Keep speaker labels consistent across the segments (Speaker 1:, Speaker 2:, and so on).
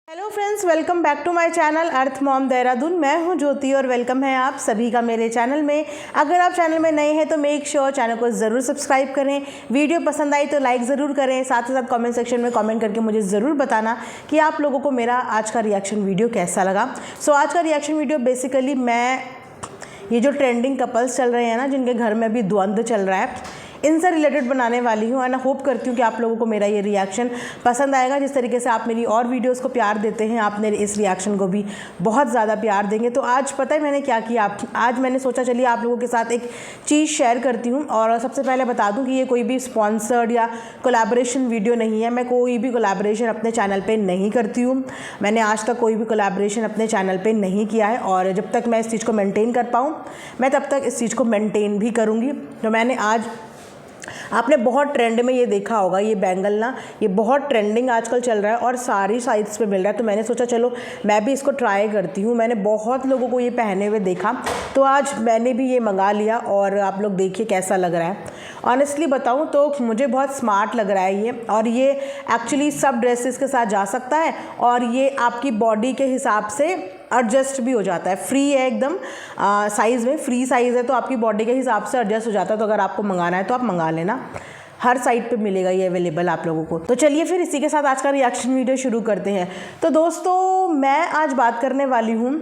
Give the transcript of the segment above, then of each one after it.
Speaker 1: Hello friends, welcome back to my channel earth mom Dehradun. मैं हूं ज्योति और वेलकम है आप सभी का मेरे चैनल में। अगर आप चैनल में नए हैं तो मेक श्योर चैनल को ज़रूर सब्सक्राइब करें। वीडियो पसंद आई तो लाइक ज़रूर करें। साथ ही साथ कमेंट सेक्शन में कमेंट करके मुझे ज़रूर बताना कि आप लोगों को मेरा आज का रिएक्शन वीडियो कैसा लगा। आज का रिएक्शन वीडियो बेसिकली मैं ये जो ट्रेंडिंग कपल्स चल रहे हैं ना, जिनके घर में अभी द्वंद्व चल रहा है, इनसे रिलेटेड बनाने वाली हूँ। एंड होप करती हूँ कि आप लोगों को मेरा ये रिएक्शन पसंद आएगा। जिस तरीके से आप मेरी और वीडियोस को प्यार देते हैं, आप मेरे इस रिएक्शन को भी बहुत ज़्यादा प्यार देंगे। तो आज पता है मैंने क्या किया, आज मैंने सोचा चलिए आप लोगों के साथ एक चीज़ शेयर करती हूँ। और सबसे पहले बता दूँ कि ये कोई भी स्पॉन्सर्ड या कोलैबोरेशन वीडियो नहीं है। मैं कोई भी कोलैबोरेशन अपने चैनल पर नहीं करती हूँ। मैंने आज तक कोई भी कोलैबोरेशन अपने चैनल पर नहीं किया है और जब तक मैं इस चीज़ को मेनटेन कर पाऊँ मैं तब तक इस चीज़ को मेनटेन भी करूँगी। तो मैंने आज, आपने बहुत ट्रेंड में ये देखा होगा, ये बैंगल ना, ये बहुत ट्रेंडिंग आजकल चल रहा है और सारी साइट्स पे मिल रहा है। तो मैंने सोचा चलो मैं भी इसको ट्राई करती हूँ। मैंने बहुत लोगों को ये पहने हुए देखा तो आज मैंने भी ये मंगा लिया और आप लोग देखिए कैसा लग रहा है। ऑनेस्टली बताऊँ तो मुझे बहुत स्मार्ट लग रहा है ये, और ये एक्चुअली सब ड्रेसेस के साथ जा सकता है और ये आपकी बॉडी के हिसाब से एडजस्ट भी हो जाता है। फ्री है एकदम, साइज़ में फ्री साइज़ है तो आपकी बॉडी के हिसाब से एडजस्ट हो जाता है। तो अगर आपको मंगाना है तो आप मंगा लेना, हर साइट पे मिलेगा ये अवेलेबल आप लोगों को। तो चलिए फिर इसी के साथ आज का रिएक्शन वीडियो शुरू करते हैं। तो दोस्तों, मैं आज बात करने वाली हूँ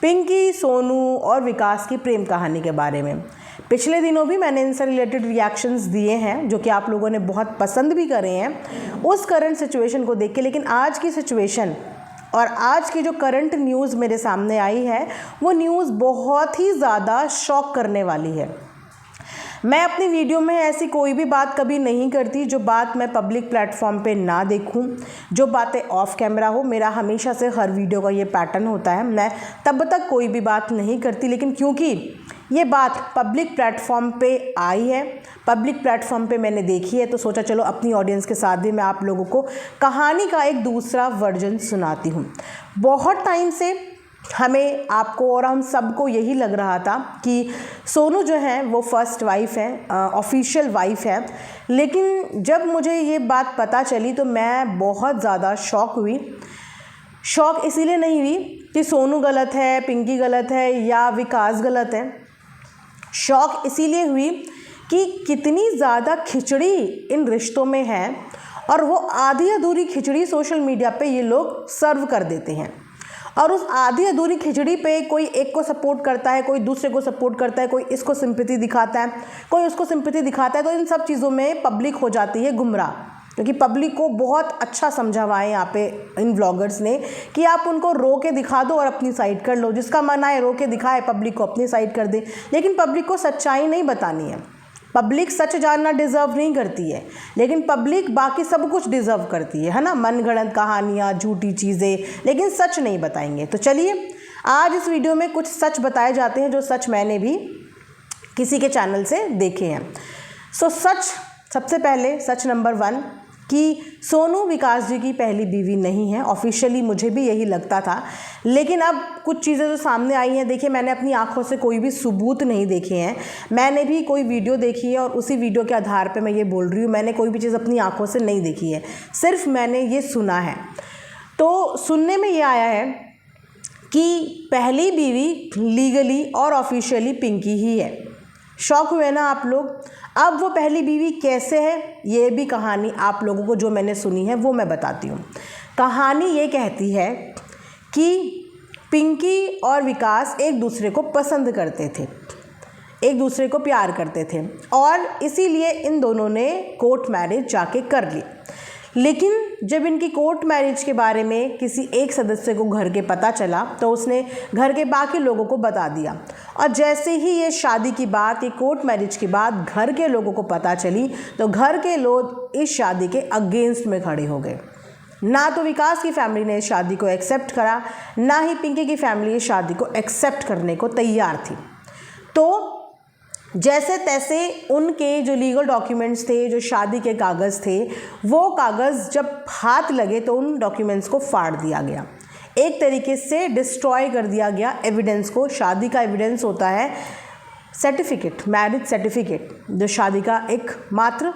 Speaker 1: पिंकी, सोनू और विकास की प्रेम कहानी के बारे में। पिछले दिनों भी मैंने इनसे रिलेटेड रिएक्शंस दिए हैं जो कि आप लोगों ने बहुत पसंद भी करे हैं उस करंट सिचुएशन को देख के। लेकिन आज की सिचुएशन और आज की जो करंट न्यूज़ मेरे सामने आई है वो न्यूज़ बहुत ही ज़्यादा शॉक करने वाली है। मैं अपनी वीडियो में ऐसी कोई भी बात कभी नहीं करती जो बात मैं पब्लिक प्लेटफॉर्म पे ना देखूं, जो बातें ऑफ कैमरा हो। मेरा हमेशा से हर वीडियो का ये पैटर्न होता है, मैं तब तक कोई भी बात नहीं करती। लेकिन क्योंकि ये बात पब्लिक प्लेटफॉर्म पे आई है, पब्लिक प्लेटफॉर्म पे मैंने देखी है, तो सोचा चलो अपनी ऑडियंस के साथ भी मैं आप लोगों को कहानी का एक दूसरा वर्जन सुनाती हूँ। बहुत टाइम से हमें, आपको और हम सबको यही लग रहा था कि सोनू जो है वो फर्स्ट वाइफ है, ऑफिशियल वाइफ है। लेकिन जब मुझे ये बात पता चली तो मैं बहुत ज़्यादा शॉक हुई। शॉक इसीलिए नहीं हुई कि सोनू गलत है, पिंकी गलत है या विकास गलत है। शॉक इसीलिए हुई कि कितनी ज़्यादा खिचड़ी इन रिश्तों में है और वो आधी अधूरी खिचड़ी सोशल मीडिया पे ये लोग सर्व कर देते हैं। और उस आधी अधूरी खिचड़ी पे कोई एक को सपोर्ट करता है, कोई दूसरे को सपोर्ट करता है, कोई इसको सिंपैथी दिखाता है, कोई उसको सिंपैथी दिखाता है। तो इन सब चीज़ों में पब्लिक हो जाती है गुमराह, क्योंकि पब्लिक को बहुत अच्छा समझा हुआ है यहाँ पे इन व्लॉगर्स ने कि आप उनको रो के दिखा दो और अपनी साइड कर लो। जिसका मन आए रो के दिखाए, पब्लिक को अपनी साइड कर दे। लेकिन पब्लिक को सच्चाई नहीं बतानी है। पब्लिक सच जानना डिज़र्व नहीं करती है, लेकिन पब्लिक बाकी सब कुछ डिज़र्व करती है ना, मनगढ़ंत कहानियाँ, झूठी चीज़ें, लेकिन सच नहीं बताएंगे। तो चलिए आज इस वीडियो में कुछ सच बताए जाते हैं जो सच मैंने भी किसी के चैनल से देखे हैं। सच, सबसे पहले सच नंबर 1 कि सोनू विकास जी की पहली बीवी नहीं है। ऑफिशियली मुझे भी यही लगता था, लेकिन अब कुछ चीज़ें जो सामने आई हैं, देखिए मैंने अपनी आंखों से कोई भी सबूत नहीं देखे हैं। मैंने भी कोई वीडियो देखी है और उसी वीडियो के आधार पे मैं ये बोल रही हूँ। मैंने कोई भी चीज़ अपनी आंखों से नहीं देखी है, सिर्फ मैंने ये सुना है। तो सुनने में ये आया है कि पहली बीवी लीगली और ऑफिशियली पिंकी ही है। शॉक हुए ना आप लोग? अब वो पहली बीवी कैसे है, ये भी कहानी आप लोगों को जो मैंने सुनी है वो मैं बताती हूँ। कहानी ये कहती है कि पिंकी और विकास एक दूसरे को पसंद करते थे, एक दूसरे को प्यार करते थे और इसीलिए इन दोनों ने कोर्ट मैरिज जाके कर ली। लेकिन जब इनकी कोर्ट मैरिज के बारे में किसी एक सदस्य को घर के पता चला तो उसने घर के बाकी लोगों को बता दिया। और जैसे ही ये शादी की बात, ये कोर्ट मैरिज की बात घर के लोगों को पता चली तो घर के लोग इस शादी के अगेंस्ट में खड़े हो गए। ना तो विकास की फैमिली ने इस शादी को एक्सेप्ट करा, ना ही पिंकी की फैमिली इस शादी को एक्सेप्ट करने को तैयार थी। तो जैसे तैसे उनके जो लीगल डॉक्यूमेंट्स थे, जो शादी के कागज़ थे, वो कागज़ जब हाथ लगे तो उन डॉक्यूमेंट्स को फाड़ दिया गया, एक तरीके से डिस्ट्रॉय कर दिया गया एविडेंस को। शादी का एविडेंस होता है सर्टिफिकेट, मैरिज सर्टिफिकेट, जो शादी का एक मात्र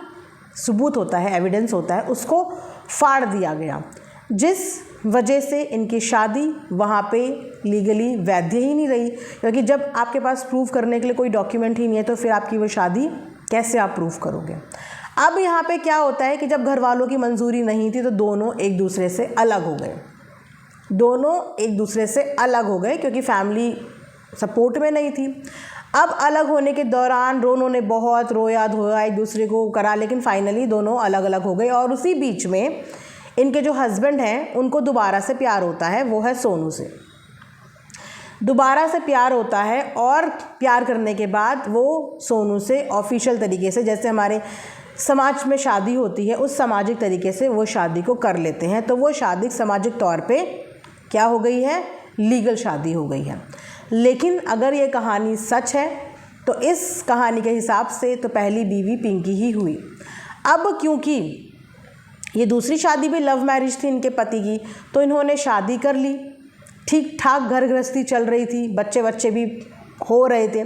Speaker 1: सबूत होता है, एविडेंस होता है, उसको फाड़ दिया गया। जिस वजह से इनकी शादी वहाँ पे लीगली वैध ही नहीं रही, क्योंकि जब आपके पास प्रूफ करने के लिए कोई डॉक्यूमेंट ही नहीं है तो फिर आपकी वो शादी कैसे आप प्रूफ करोगे। अब यहाँ पे क्या होता है कि जब घर वालों की मंजूरी नहीं थी तो दोनों एक दूसरे से अलग हो गए, क्योंकि फैमिली सपोर्ट में नहीं थी। अब अलग होने के दौरान दोनों ने बहुत रोया धोया एक दूसरे को करा, लेकिन फाइनली दोनों अलग अलग हो गए। और उसी बीच में इनके जो हस्बैंड हैं उनको दोबारा से प्यार होता है, वो है सोनू से। दोबारा से प्यार होता है और प्यार करने के बाद वो सोनू से ऑफिशियल तरीके से, जैसे हमारे समाज में शादी होती है उस सामाजिक तरीके से वो शादी को कर लेते हैं। तो वो शादी सामाजिक तौर पे क्या हो गई है, लीगल शादी हो गई है। लेकिन अगर ये कहानी सच है तो इस कहानी के हिसाब से तो पहली बीवी पिंकी ही हुई। अब क्योंकि ये दूसरी शादी भी लव मैरिज थी इनके पति की, तो इन्होंने शादी कर ली, ठीक ठाक घर गृहस्थी चल रही थी, बच्चे भी हो रहे थे।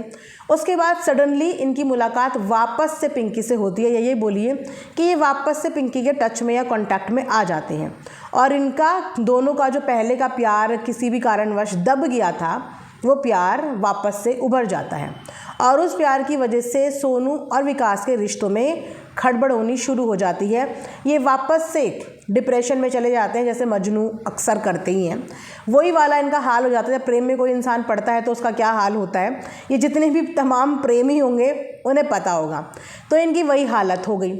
Speaker 1: उसके बाद सडनली इनकी मुलाकात वापस से पिंकी से होती है, या ये बोलिए कि ये वापस से पिंकी के टच में या कांटेक्ट में आ जाते हैं और इनका दोनों का जो पहले का प्यार किसी भी कारणवश दब गया था वो प्यार वापस से उभर जाता है। और उस प्यार की वजह से सोनू और विकास के रिश्तों में खड़बड़ होनी शुरू हो जाती है। ये वापस से डिप्रेशन में चले जाते हैं, जैसे मजनू अक्सर करते ही हैं। वही वाला इनका हाल हो जाता है। जब प्रेम में कोई इंसान पड़ता है तो उसका क्या हाल होता है, ये जितने भी तमाम प्रेमी होंगे उन्हें पता होगा। तो इनकी वही हालत हो गई।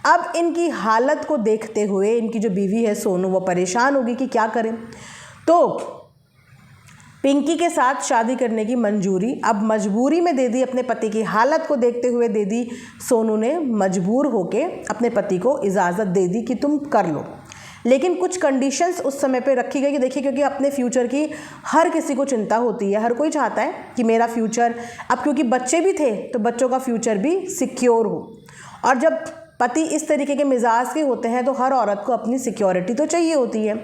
Speaker 1: अब इनकी हालत को देखते हुए इनकी जो बीवी है सोनू, वो परेशान होगी कि क्या करें। तो पिंकी के साथ शादी करने की मंजूरी अब मजबूरी में दे दी, अपने पति की हालत को देखते हुए दे दी। सोनू ने मजबूर होके अपने पति को इजाज़त दे दी कि तुम कर लो, लेकिन कुछ कंडीशंस उस समय पे रखी गई कि देखिए, क्योंकि अपने फ्यूचर की हर किसी को चिंता होती है, हर कोई चाहता है कि मेरा फ्यूचर, अब क्योंकि बच्चे भी थे तो बच्चों का फ्यूचर भी सिक्योर हो। और जब पति इस तरीके के मिजाज के होते हैं तो हर औरत को अपनी सिक्योरिटी तो चाहिए होती है।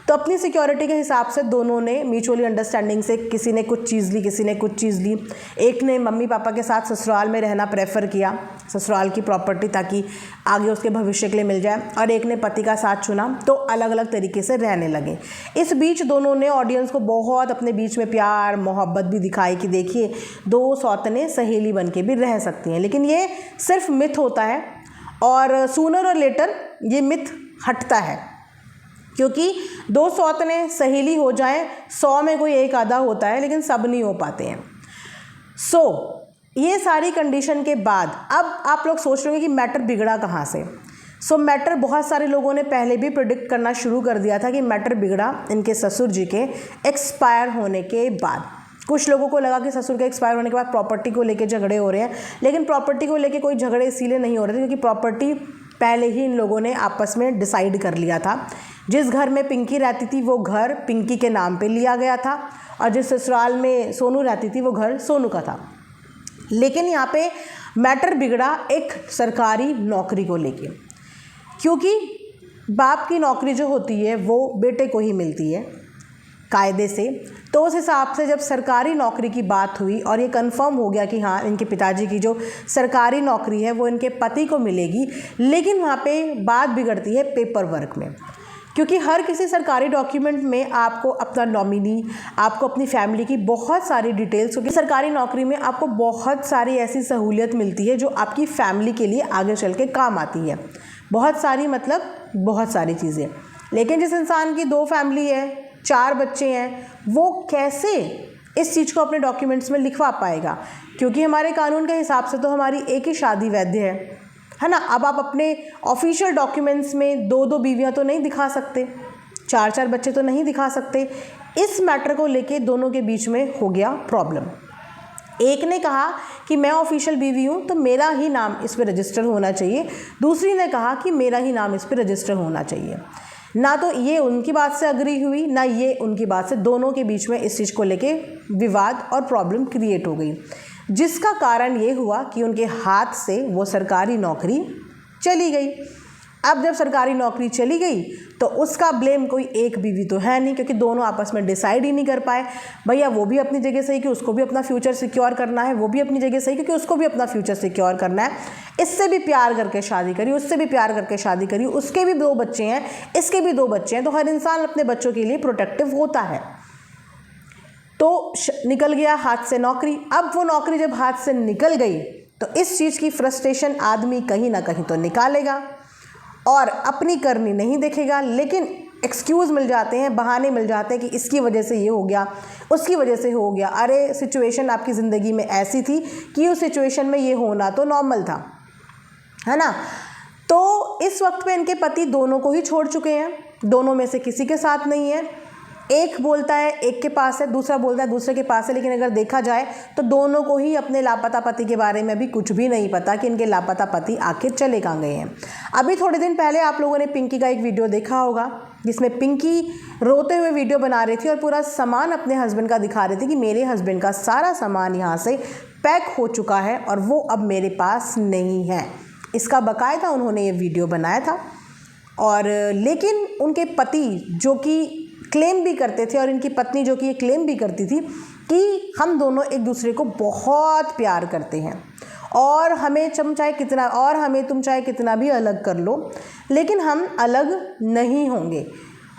Speaker 1: तो अपनी सिक्योरिटी के हिसाब से दोनों ने म्यूचुअली अंडरस्टैंडिंग से, किसी ने कुछ चीज़ ली, किसी ने कुछ चीज़ ली। एक ने मम्मी पापा के साथ ससुराल में रहना प्रेफर किया, ससुराल की प्रॉपर्टी, ताकि आगे उसके भविष्य के लिए मिल जाए, और एक ने पति का साथ चुना। तो अलग अलग तरीके से रहने लगे। इस बीच दोनों ने ऑडियंस को बहुत अपने बीच में प्यार मोहब्बत भी दिखाई कि देखिए, दो सौतनें सहेली बन के भी रह सकती हैं। लेकिन ये सिर्फ मिथ होता है और सूनर और लेटर ये मिथ हटता है, क्योंकि दो सौतनें सहेली हो जाएं, 100 में कोई एक आधा होता है, लेकिन सब नहीं हो पाते हैं। ये सारी कंडीशन के बाद अब आप लोग सोच रहे होंगे कि मैटर बिगड़ा कहाँ से। मैटर बहुत सारे लोगों ने पहले भी प्रेडिक्ट करना शुरू कर दिया था कि मैटर बिगड़ा इनके ससुर जी के एक्सपायर होने के बाद। कुछ लोगों को लगा कि ससुर के एक्सपायर होने के बाद प्रॉपर्टी को लेके झगड़े हो रहे हैं, लेकिन प्रॉपर्टी को लेके कोई झगड़े इसीलिए नहीं हो रहे थे क्योंकि प्रॉपर्टी पहले ही इन लोगों ने आपस में डिसाइड कर लिया था। जिस घर में पिंकी रहती थी वो घर पिंकी के नाम पे लिया गया था, और जिस ससुराल में सोनू रहती थी वो घर सोनू का था। लेकिन यहाँ पे मैटर बिगड़ा एक सरकारी नौकरी को लेके, क्योंकि बाप की नौकरी जो होती है वो बेटे को ही मिलती है कायदे से। तो उस हिसाब से जब सरकारी नौकरी की बात हुई और ये कंफर्म हो गया कि हाँ, इनके पिताजी की जो सरकारी नौकरी है वो इनके पति को मिलेगी, लेकिन वहाँ पे बात बिगड़ती है पेपर वर्क में। क्योंकि हर किसी सरकारी डॉक्यूमेंट में आपको अपना नॉमिनी, आपको अपनी फैमिली की बहुत सारी डिटेल्स, क्योंकि सरकारी नौकरी में आपको बहुत सारी ऐसी सहूलियत मिलती है जो आपकी फैमिली के लिए आगे चल के काम आती है। बहुत सारी मतलब बहुत सारी चीज़ें। लेकिन जिस इंसान की 2 फैमिली है, 4 बच्चे हैं, वो कैसे इस चीज़ को अपने डॉक्यूमेंट्स में लिखवा पाएगा? क्योंकि हमारे कानून के हिसाब से तो हमारी एक ही शादी वैध है ना। अब आप अपने ऑफिशियल डॉक्यूमेंट्स में 2-2 बीवियां तो नहीं दिखा सकते, 4-4 बच्चे तो नहीं दिखा सकते। इस मैटर को लेके दोनों के बीच में हो गया प्रॉब्लम। एक ने कहा कि मैं ऑफिशियल बीवी हूँ तो मेरा ही नाम इस पर रजिस्टर होना चाहिए, दूसरी ने कहा कि मेरा ही नाम इस पर रजिस्टर होना चाहिए। ना तो ये उनकी बात से अग्री हुई, ना ये उनकी बात से। दोनों के बीच में इस चीज़ को लेके विवाद और प्रॉब्लम क्रिएट हो गई, जिसका कारण ये हुआ कि उनके हाथ से वो सरकारी नौकरी चली गई। अब जब सरकारी नौकरी चली गई तो उसका ब्लेम कोई एक बीवी तो है नहीं, क्योंकि दोनों आपस में डिसाइड ही नहीं कर पाए। भैया वो भी अपनी जगह सही कि उसको भी अपना फ्यूचर सिक्योर करना है, वो भी अपनी जगह सही क्योंकि उसको भी अपना फ्यूचर सिक्योर करना है। इससे भी प्यार करके शादी करी, उससे भी प्यार करके शादी करी, उसके भी 2 बच्चे हैं, इसके भी 2 बच्चे हैं, तो हर इंसान अपने बच्चों के लिए प्रोटेक्टिव होता है। तो निकल गया हाथ से नौकरी। अब वो नौकरी जब हाथ से निकल गई तो इस चीज़ की फ्रस्ट्रेशन आदमी कहीं ना कहीं तो निकालेगा और अपनी करनी नहीं देखेगा, लेकिन एक्सक्यूज़ मिल जाते हैं, बहाने मिल जाते हैं कि इसकी वजह से ये हो गया, उसकी वजह से हो गया। अरे सिचुएशन आपकी ज़िंदगी में ऐसी थी कि उस सिचुएशन में ये होना तो नॉर्मल था, है ना। तो इस वक्त पे इनके पति दोनों को ही छोड़ चुके हैं, दोनों में से किसी के साथ नहीं है। एक बोलता है एक के पास है, दूसरा बोलता है दूसरे के पास है, लेकिन अगर देखा जाए तो दोनों को ही अपने लापता पति के बारे में भी कुछ भी नहीं पता कि इनके लापता पति आखिर चले कहाँ गए हैं। अभी थोड़े दिन पहले आप लोगों ने पिंकी का एक वीडियो देखा होगा जिसमें पिंकी रोते हुए वीडियो बना रही थी और पूरा सामान अपने हस्बैंड का दिखा रही थी कि मेरे हस्बैंड का सारा सामान यहाँ से पैक हो चुका है और वो अब मेरे पास नहीं है। इसका बाकायदा उन्होंने ये वीडियो बनाया था। और लेकिन उनके पति जो कि क्लेम भी करते थे और इनकी पत्नी जो कि ये क्लेम भी करती थी कि हम दोनों एक दूसरे को बहुत प्यार करते हैं और हमें तुम चाहे कितना भी अलग कर लो, लेकिन हम अलग नहीं होंगे,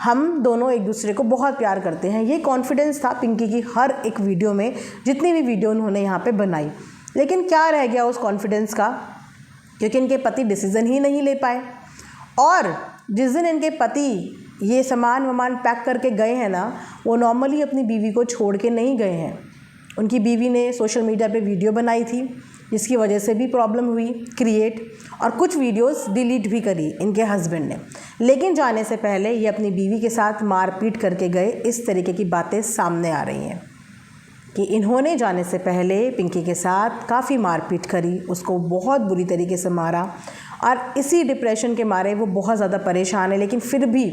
Speaker 1: हम दोनों एक दूसरे को बहुत प्यार करते हैं। ये कॉन्फिडेंस था पिंकी की हर एक वीडियो में, जितनी भी वीडियो उन्होंने यहाँ पे बनाई। लेकिन क्या रह गया उस कॉन्फिडेंस का, क्योंकि इनके पति डिसीज़न ही नहीं ले पाए। और जिस दिन इनके पति ये सामान पैक करके गए हैं ना, वो नॉर्मली अपनी बीवी को छोड़ के नहीं गए हैं। उनकी बीवी ने सोशल मीडिया पे वीडियो बनाई थी जिसकी वजह से भी प्रॉब्लम हुई क्रिएट, और कुछ वीडियोस डिलीट भी करी इनके हस्बैंड ने। लेकिन जाने से पहले ये अपनी बीवी के साथ मारपीट करके गए। इस तरीके की बातें सामने आ रही हैं कि इन्होंने जाने से पहले पिंकी के साथ काफ़ी मारपीट करी, उसको बहुत बुरी तरीके से मारा और इसी डिप्रेशन के मारे वो बहुत ज़्यादा परेशान है। लेकिन फिर भी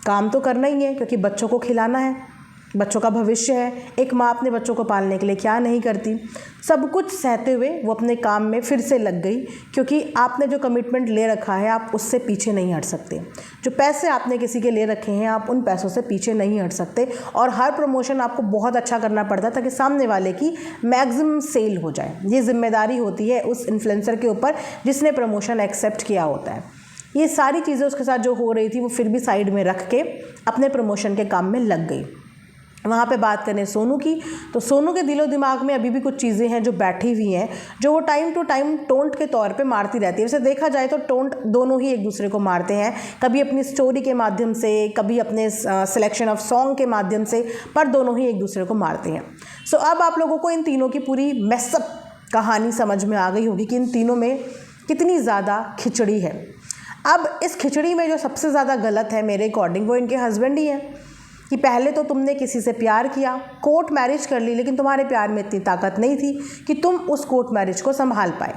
Speaker 1: काम तो करना ही है क्योंकि बच्चों को खिलाना है, बच्चों का भविष्य है। एक माँ अपने बच्चों को पालने के लिए क्या नहीं करती। सब कुछ सहते हुए वो अपने काम में फिर से लग गई, क्योंकि आपने जो कमिटमेंट ले रखा है आप उससे पीछे नहीं हट सकते। जो पैसे आपने किसी के ले रखे हैं आप उन पैसों से पीछे नहीं हट सकते। और हर प्रमोशन आपको बहुत अच्छा करना पड़ता है ताकि सामने वाले की मैक्सिमम सेल हो जाए। ये जिम्मेदारी होती है उस इन्फ्लुएंसर के ऊपर जिसने प्रमोशन एक्सेप्ट किया होता है। ये सारी चीज़ें उसके साथ जो हो रही थी वो फिर भी साइड में रख के अपने प्रमोशन के काम में लग गई। वहाँ पे बात करें सोनू की, तो सोनू के दिलो दिमाग में अभी भी कुछ चीज़ें हैं जो बैठी हुई हैं, जो वो टाइम टू टाइम टोंट के तौर पे मारती रहती है। वैसे देखा जाए तो टोंट दोनों ही एक दूसरे को मारते हैं, कभी अपनी स्टोरी के माध्यम से, कभी अपने सिलेक्शन ऑफ सॉन्ग के माध्यम से, पर दोनों ही एक दूसरे को मारते हैं। सो अब आप लोगों को इन तीनों की पूरी मेसअप कहानी समझ में आ गई होगी कि इन तीनों में कितनी ज़्यादा खिचड़ी है। अब इस खिचड़ी में जो सबसे ज़्यादा गलत है मेरे अकॉर्डिंग वो इनके हस्बैंड ही हैं कि पहले तो तुमने किसी से प्यार किया, कोर्ट मैरिज कर ली, लेकिन तुम्हारे प्यार में इतनी ताकत नहीं थी कि तुम उस कोर्ट मैरिज को संभाल पाए,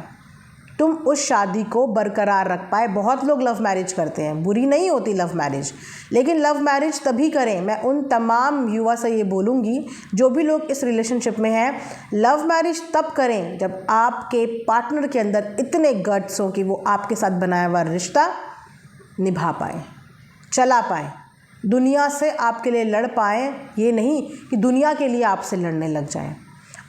Speaker 1: तुम उस शादी को बरकरार रख पाए। बहुत लोग लव मैरिज करते हैं, बुरी नहीं होती लव मैरिज, लेकिन लव मैरिज तभी करें। मैं उन तमाम युवा से ये बोलूँगी जो भी लोग इस रिलेशनशिप में हैं, लव मैरिज तब करें जब आपके पार्टनर के अंदर इतने गट्स हो कि वो आपके साथ बनाया हुआ रिश्ता निभा पाए, चला पाए, दुनिया से आपके लिए लड़ पाए। ये नहीं कि दुनिया के लिए आपसे लड़ने लग जाएं।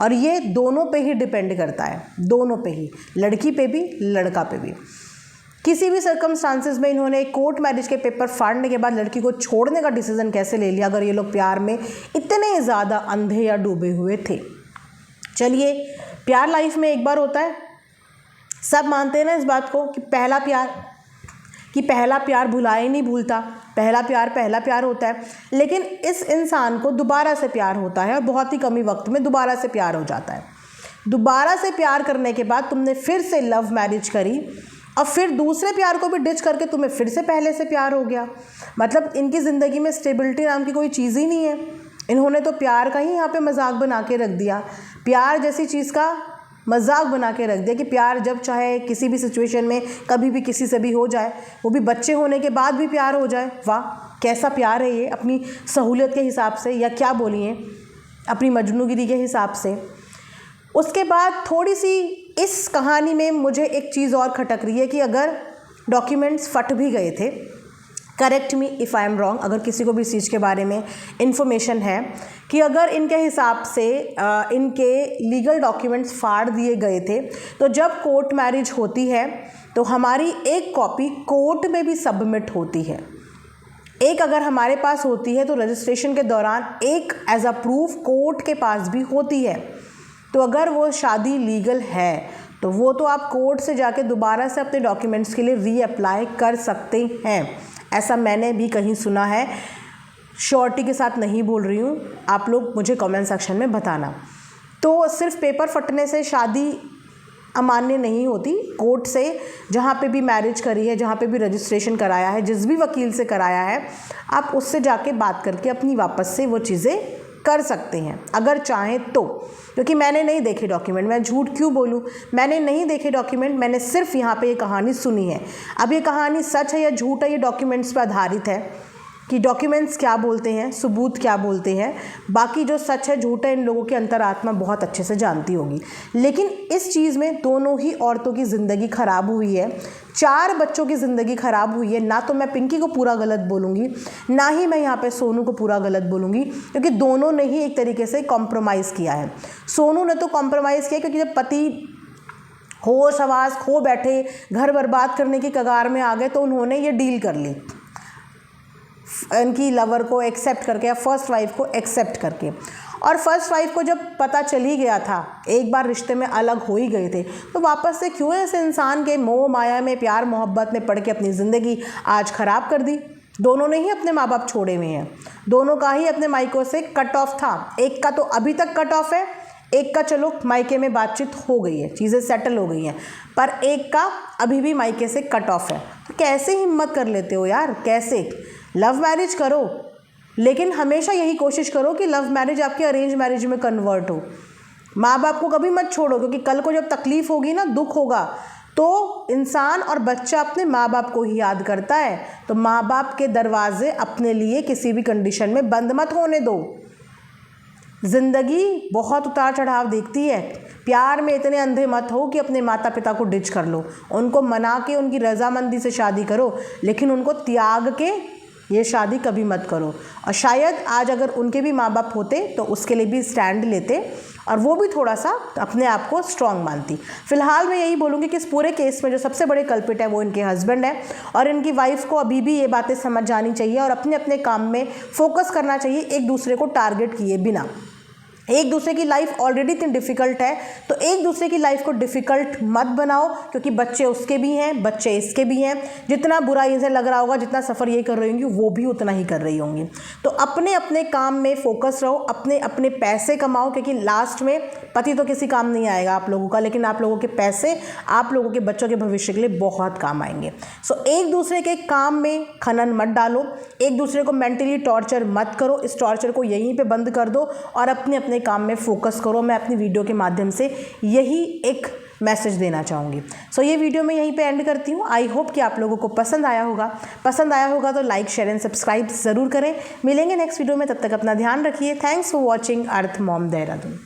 Speaker 1: और ये दोनों पे ही डिपेंड करता है, दोनों पे ही, लड़की पे भी लड़का पे भी। किसी भी सर्कमस्टांसेस में इन्होंने कोर्ट मैरिज के पेपर फाड़ने के बाद लड़की को छोड़ने का डिसीज़न कैसे ले लिया, अगर ये लोग प्यार में इतने ज़्यादा अंधे या डूबे हुए थे। चलिए, प्यार लाइफ में एक बार होता है, सब मानते हैं ना इस बात को कि पहला प्यार भुलाए नहीं भूलता, पहला प्यार होता है। लेकिन इस इंसान को दोबारा से प्यार होता है और बहुत ही कम ही वक्त में दोबारा से प्यार हो जाता है। दोबारा से प्यार करने के बाद तुमने फिर से लव मैरिज करी और फिर दूसरे प्यार को भी डिच करके तुम्हें फिर से पहले से प्यार हो गया। मतलब इनकी ज़िंदगी में स्टेबिलिटी नाम की कोई चीज़ ही नहीं है। इन्होंने तो प्यार का ही यहाँ पे मजाक बना के रख दिया, प्यार जैसी चीज़ का मजाक बना के रख दिया कि प्यार जब चाहे किसी भी सिचुएशन में कभी भी किसी से भी हो जाए, वो भी बच्चे होने के बाद भी प्यार हो जाए। वाह, कैसा प्यार है ये, अपनी सहूलियत के हिसाब से, या क्या बोलिए अपनी मजनूगिरी के हिसाब से। उसके बाद थोड़ी सी इस कहानी में मुझे एक चीज़ और खटक रही है कि अगर डॉक्यूमेंट्स फट भी गए थे। Correct me if I am wrong, अगर किसी को भी इस चीज़ के बारे में इन्फॉर्मेशन है कि अगर इनके हिसाब से इनके लीगल डॉक्यूमेंट्स फाड़ दिए गए थे, तो जब कोर्ट मैरिज होती है तो हमारी एक कॉपी कोर्ट में भी सबमिट होती है। एक अगर हमारे पास होती है तो रजिस्ट्रेशन के दौरान एक एज अ प्रूफ कोर्ट के पास भी होती है। तो अगर वो शादी लीगल है तो वो तो आप कोर्ट से जाके दोबारा से अपने डॉक्यूमेंट्स के लिए रीअप्लाई कर सकते हैं। ऐसा मैंने भी कहीं सुना है, श्योरिटी के साथ नहीं बोल रही हूँ, आप लोग मुझे कमेंट सेक्शन में बताना। तो सिर्फ पेपर फटने से शादी अमान्य नहीं होती। कोर्ट से जहाँ पे भी मैरिज करी है, जहाँ पे भी रजिस्ट्रेशन कराया है, जिस भी वकील से कराया है, आप उससे जाके बात करके अपनी वापस से वो चीज़ें कर सकते हैं अगर चाहें तो। क्योंकि मैंने नहीं देखे डॉक्यूमेंट, मैं झूठ क्यों बोलूँ, मैंने नहीं देखे डॉक्यूमेंट, मैंने सिर्फ यहाँ पे ये कहानी सुनी है। अब ये कहानी सच है या झूठ है, ये डॉक्यूमेंट्स पर आधारित है कि डॉक्यूमेंट्स क्या बोलते हैं, सबूत क्या बोलते हैं। बाकी जो सच है झूठ है इन लोगों की अंतरात्मा बहुत अच्छे से जानती होगी। लेकिन इस चीज़ में दोनों ही औरतों की ज़िंदगी ख़राब हुई है, 4 बच्चों की ज़िंदगी ख़राब हुई है। ना तो मैं पिंकी को पूरा गलत बोलूँगी, ना ही मैं यहाँ पे सोनू को पूरा गलत बोलूँगी, क्योंकि दोनों ने ही एक तरीके से कॉम्प्रोमाइज़ किया है। सोनू ने तो कॉम्प्रोमाइज़ किया क्योंकि जब पति होश हवास खो बैठे, घर बर्बाद करने की कगार में आ गए, तो उन्होंने ये डील कर ली इनकी लवर को एक्सेप्ट करके या फर्स्ट वाइफ को एक्सेप्ट करके। और फर्स्ट वाइफ को जब पता चल ही गया था, एक बार रिश्ते में अलग हो ही गए थे, तो वापस से क्यों ऐसे इंसान के मोह माया में, प्यार मोहब्बत में पड़ के अपनी ज़िंदगी आज ख़राब कर दी। दोनों ने ही अपने माँ बाप छोड़े हुए हैं, दोनों का ही अपने मायकों से कट ऑफ था। एक का तो अभी तक कट ऑफ है, एक का चलो मायके में बातचीत हो गई है, चीज़ें सेटल हो गई हैं, पर एक का अभी भी मायके से कट ऑफ है। तो कैसे हिम्मत कर लेते हो यार, कैसे? लव मैरिज करो, लेकिन हमेशा यही कोशिश करो कि लव मैरिज आपके अरेंज मैरिज में कन्वर्ट हो। माँ बाप को कभी मत छोड़ो, क्योंकि कल को जब तकलीफ़ होगी ना, दुख होगा, तो इंसान और बच्चा अपने माँ बाप को ही याद करता है। तो माँ बाप के दरवाजे अपने लिए किसी भी कंडीशन में बंद मत होने दो। ज़िंदगी बहुत उतार चढ़ाव देखती है, प्यार में इतने अंधे मत हो कि अपने माता पिता को डिच कर लो। उनको मना के उनकी रजामंदी से शादी करो, लेकिन उनको त्याग के ये शादी कभी मत करो। और शायद आज अगर उनके भी माँ बाप होते तो उसके लिए भी स्टैंड लेते और वो भी थोड़ा सा अपने आप को स्ट्रॉन्ग मानती। फ़िलहाल मैं यही बोलूँगी कि इस पूरे केस में जो सबसे बड़े कल्पिट है वो इनके हस्बैंड है, और इनकी वाइफ को अभी भी ये बातें समझ जानी चाहिए और अपने अपने काम में फोकस करना चाहिए, एक दूसरे को टारगेट किए बिना। एक दूसरे की लाइफ ऑलरेडी इतनी डिफ़िकल्ट है, तो एक दूसरे की लाइफ को डिफ़िकल्ट मत बनाओ, क्योंकि बच्चे उसके भी हैं, बच्चे इसके भी हैं। जितना बुरा इसे लग रहा होगा, जितना सफ़र ये कर रही होंगी, वो भी उतना ही कर रही होंगी। तो अपने अपने काम में फोकस रहो, अपने अपने पैसे कमाओ, क्योंकि लास्ट में पति तो किसी काम नहीं आएगा आप लोगों का, लेकिन आप लोगों के पैसे आप लोगों के बच्चों के भविष्य के लिए बहुत काम आएंगे। सो एक दूसरे के काम में खनन मत डालो, एक दूसरे को मेंटली टॉर्चर मत करो, इस टॉर्चर को यहीं पे बंद कर दो और अपने अपने काम में फोकस करो। मैं अपनी वीडियो के माध्यम से यही एक मैसेज देना चाहूँगी। सो ये वीडियो मैं यहीं पे एंड करती हूँ। आई होप कि आप लोगों को पसंद आया होगा तो लाइक शेयर एंड सब्सक्राइब ज़रूर करें। मिलेंगे नेक्स्ट वीडियो में, तब तक अपना ध्यान रखिए। Thanks for watching earth mom Dehradun.